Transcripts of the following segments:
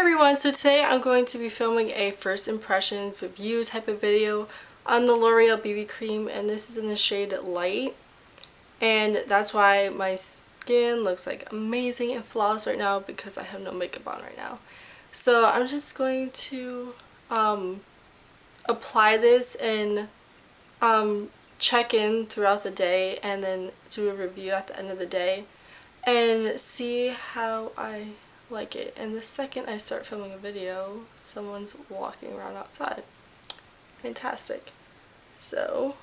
everyone, so today I'm going to be filming a first impressions review type of video on the L'Oreal BB cream, and this is in the shade Light, and that's why my skin looks like amazing and flawless right now because I have no makeup on right now. So I'm just going to apply this and check in throughout the day and then do a review at the end of the day and see how I like it. And the second I start filming a video, someone's walking around outside. Fantastic. So,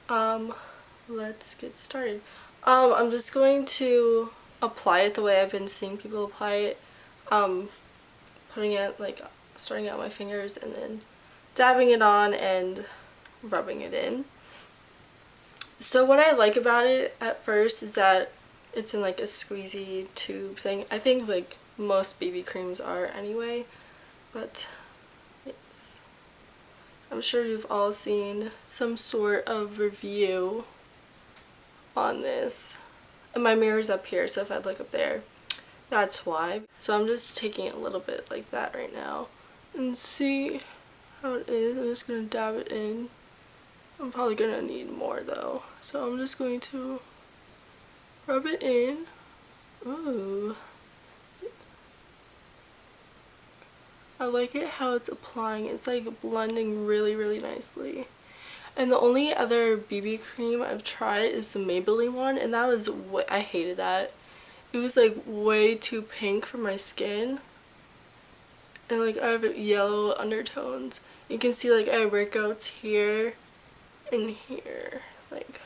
let's get started. I'm just going to apply it the way I've been seeing people apply it. Putting it like starting out my fingers and then dabbing it on and rubbing it in. So what I like about it at first is that it's in like a squeezy tube thing. I think like most BB creams are anyway, but yes. I'm sure you've all seen some sort of review on this. And my mirror's up here, so if I look up there, that's why. So I'm just taking it a little bit like that right now and see how it is. I'm just gonna dab it in. I'm probably gonna need more though, so I'm just going to rub it in. Ooh. I like it how it's applying. It's like blending really nicely. And the only other BB cream I've tried is the Maybelline one, and that was what I hated that. It was like way too pink for my skin. And like I have yellow undertones. You can see like I have breakouts here and here. Like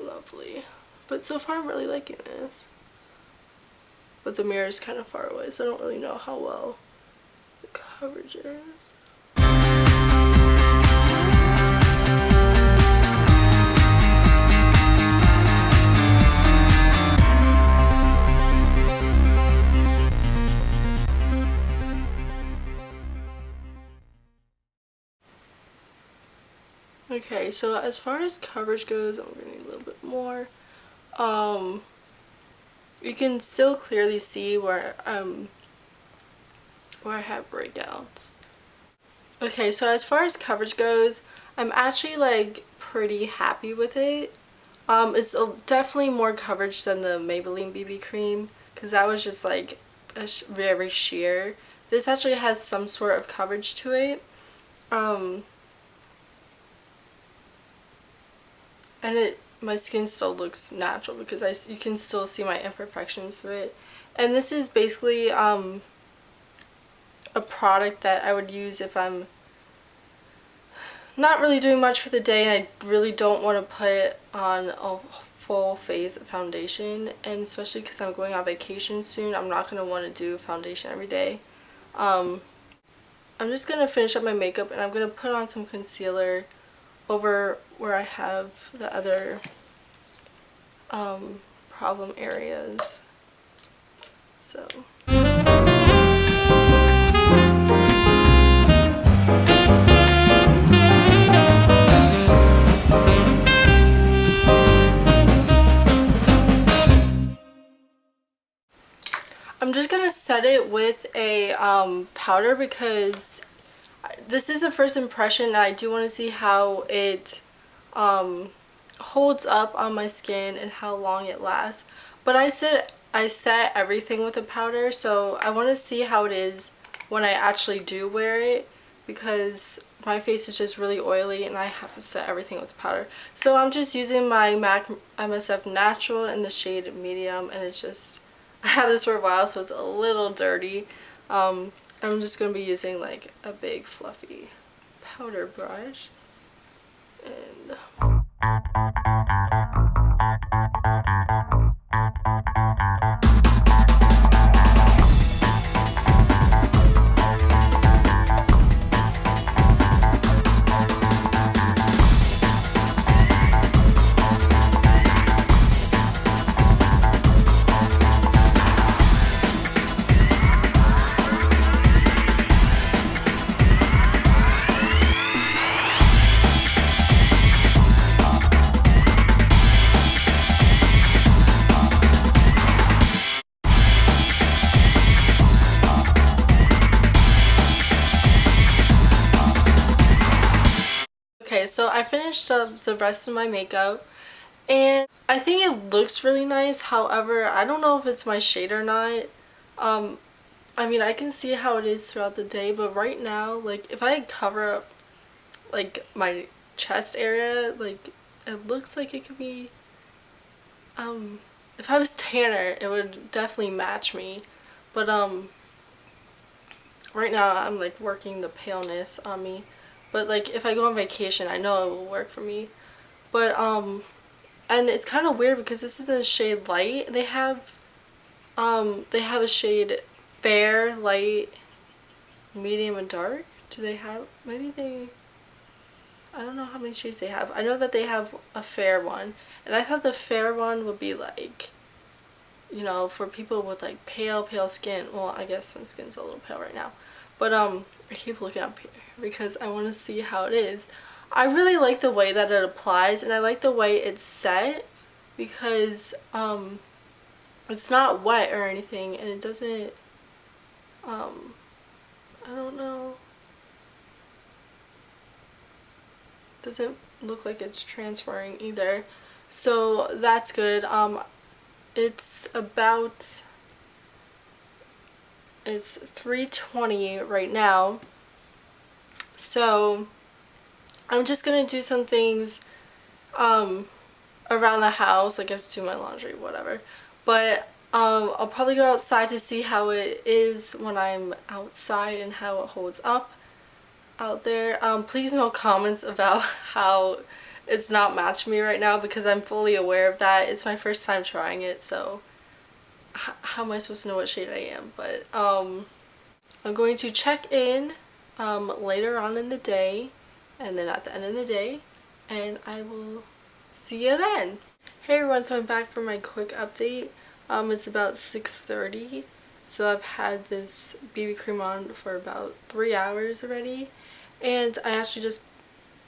lovely. But so far I'm really liking this. But the mirror is kind of far away, so I don't really know how well the coverage is. Okay, so as far as coverage goes, I'm gonna need a little bit more. You can still clearly see where I have breakouts. Okay, so as far as coverage goes, I'm actually like pretty happy with it. It's definitely more coverage than the Maybelline BB cream because that was just like a very sheer. This actually has some sort of coverage to it. And my skin still looks natural because you can still see my imperfections through it. And this is basically a product that I would use if I'm not really doing much for the day and I really don't want to put on a full face of foundation, and especially because I'm going on vacation soon, I'm not going to want to do foundation every day. I'm just going to finish up my makeup and I'm going to put on some concealer over where I have the other problem areas. So I'm just gonna set it with a powder because this is a first impression and I do want to see how it holds up on my skin and how long it lasts. But I set everything with a powder, so I want to see how it is when I actually do wear it because my face is just really oily and I have to set everything with a powder. So I'm just using my MAC MSF Natural in the shade Medium, and it's just, I had this for a while so it's a little dirty. I'm just going to be using like a big fluffy powder brush and so I finished up the rest of my makeup and I think it looks really nice. However, I don't know if it's my shade or not. I mean, I can see how it is throughout the day, but right now, like, if I cover up, like, my chest area, like, it looks like it could be, if I was tanner, it would definitely match me. But, right now, I'm, like, working the paleness on me. But, like, if I go on vacation, I know it will work for me. But, and it's kind of weird because this is the shade light. They have a shade fair, light, medium, and dark. Do they have, maybe they, I don't know how many shades they have. I know that they have a fair one, and I thought the fair one would be like, you know, for people with like pale skin. Well, I guess my skin's a little pale right now, but I keep looking up here because I want to see how it is. I really like the way that it applies, and I like the way it's set because it's not wet or anything, and it doesn't, I don't know, doesn't look like it's transferring either, so that's good. It's about, it's 3:20 right now, so I'm just gonna do some things around the house, like I have to do my laundry, whatever, but I'll probably go outside to see how it is when I'm outside and how it holds up out there. Please no comments about how it's not matching me right now because I'm fully aware of that. It's my first time trying it, so how am I supposed to know what shade I am? But I'm going to check in later on in the day and then at the end of the day, and I will see you then. Hey everyone, so I'm back for my quick update. It's about 6:30, so I've had this BB cream on for about 3 hours already, and I actually just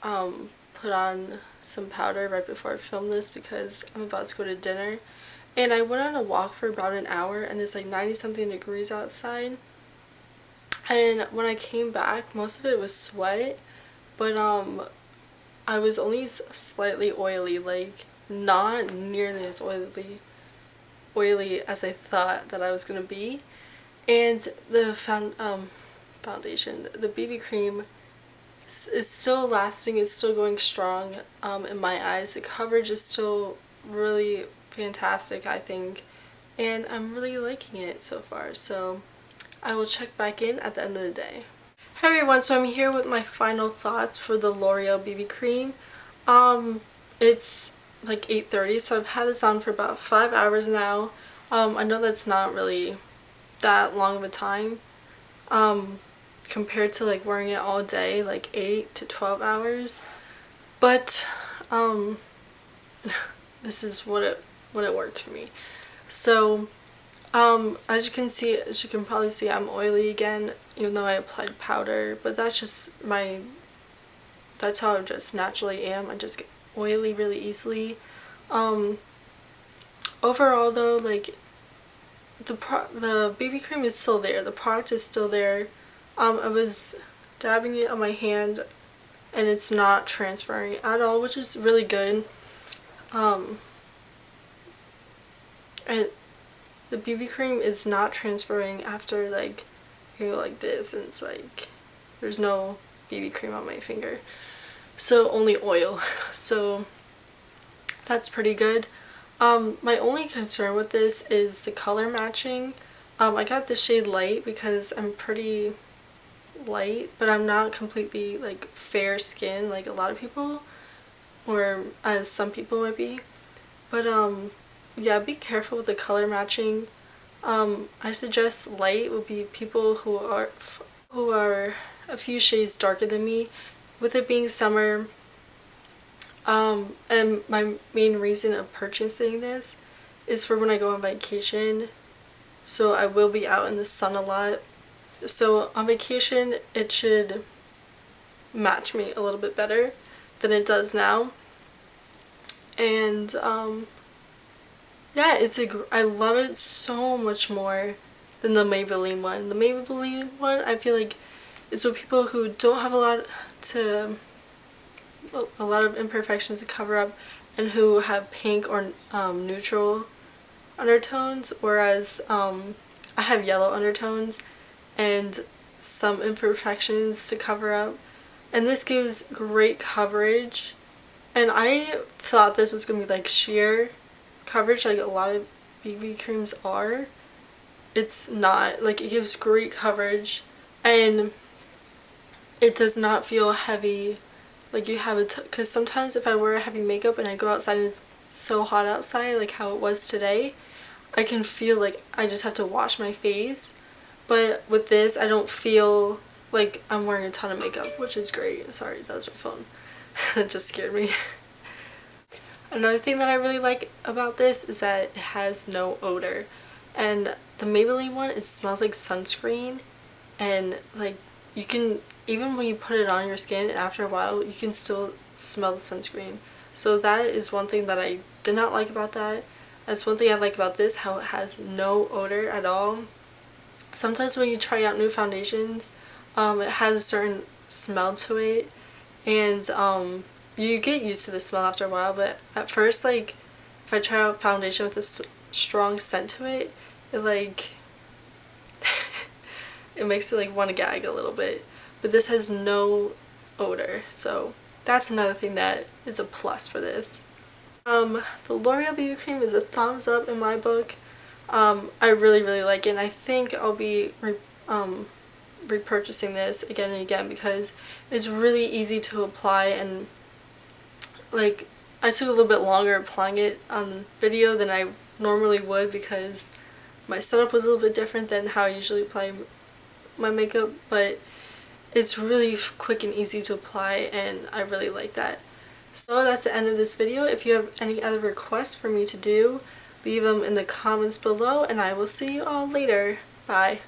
put on some powder right before I filmed this because I'm about to go to dinner. And I went on a walk for about an hour and it's like 90 something degrees outside. And when I came back, most of it was sweat, but I was only slightly oily, like not nearly as oily as I thought that I was gonna be. And the foundation, the BB cream is still lasting, it's still going strong in my eyes. The coverage is still really fantastic, I think, and I'm really liking it so far, so I will check back in at the end of the day. Hey everyone, so I'm here with my final thoughts for the L'Oreal BB cream. It's like 8:30, so I've had this on for about 5 hours now. I know that's not really that long of a time compared to like wearing it all day, like 8 to 12 hours, but this is what it worked for me. So as you can probably see, I'm oily again, even though I applied powder, but that's just that's how I just naturally am. I just get oily really easily. Overall though, like the BB cream is still there, the product is still there. I was dabbing it on my hand and it's not transferring at all, which is really good. And the BB cream is not transferring after like you go like this, and it's like there's no BB cream on my finger, so only oil. So that's pretty good. My only concern with this is the color matching. I got the shade light because I'm pretty light, but I'm not completely like fair skin like a lot of people, or as some people might be. But yeah, be careful with the color matching. I suggest light would be people who are a few shades darker than me. With it being summer, and my main reason of purchasing this is for when I go on vacation. So I will be out in the sun a lot. So on vacation, it should match me a little bit better than it does now. And yeah, I love it so much more than the Maybelline one. The Maybelline one, I feel like, is for people who don't have a lot to a lot of imperfections to cover up and who have pink or neutral undertones, whereas I have yellow undertones and some imperfections to cover up. And this gives great coverage. And I thought this was going to be like sheer coverage like a lot of BB creams are. It's not. Like, it gives great coverage and it does not feel heavy like you have it, because sometimes if I wear heavy makeup and I go outside and it's so hot outside like how it was today, I can feel like I just have to wash my face. But with this, I don't feel like I'm wearing a ton of makeup, which is great. Sorry, that was my phone. It just scared me. Another thing that I really like about this is that it has no odor. And the Maybelline one, it smells like sunscreen, and like you can, even when you put it on your skin and after a while, you can still smell the sunscreen. So that is one thing that I did not like about that. That's one thing I like about this, how it has no odor at all. Sometimes when you try out new foundations, it has a certain smell to it, and you get used to the smell after a while, but at first, like, if I try out foundation with a strong scent to it, it like it makes it like want to gag a little bit. But this has no odor, so that's another thing that is a plus for this. The L'Oreal BB cream is a thumbs up in my book. I really like it, and I think I'll be repurchasing this again and again because it's really easy to apply, and like I took a little bit longer applying it on video than I normally would because my setup was a little bit different than how I usually apply my makeup, but it's really quick and easy to apply, and I really like that. So that's the end of this video. If you have any other requests for me to do, leave them in the comments below, and I will see you all later. Bye.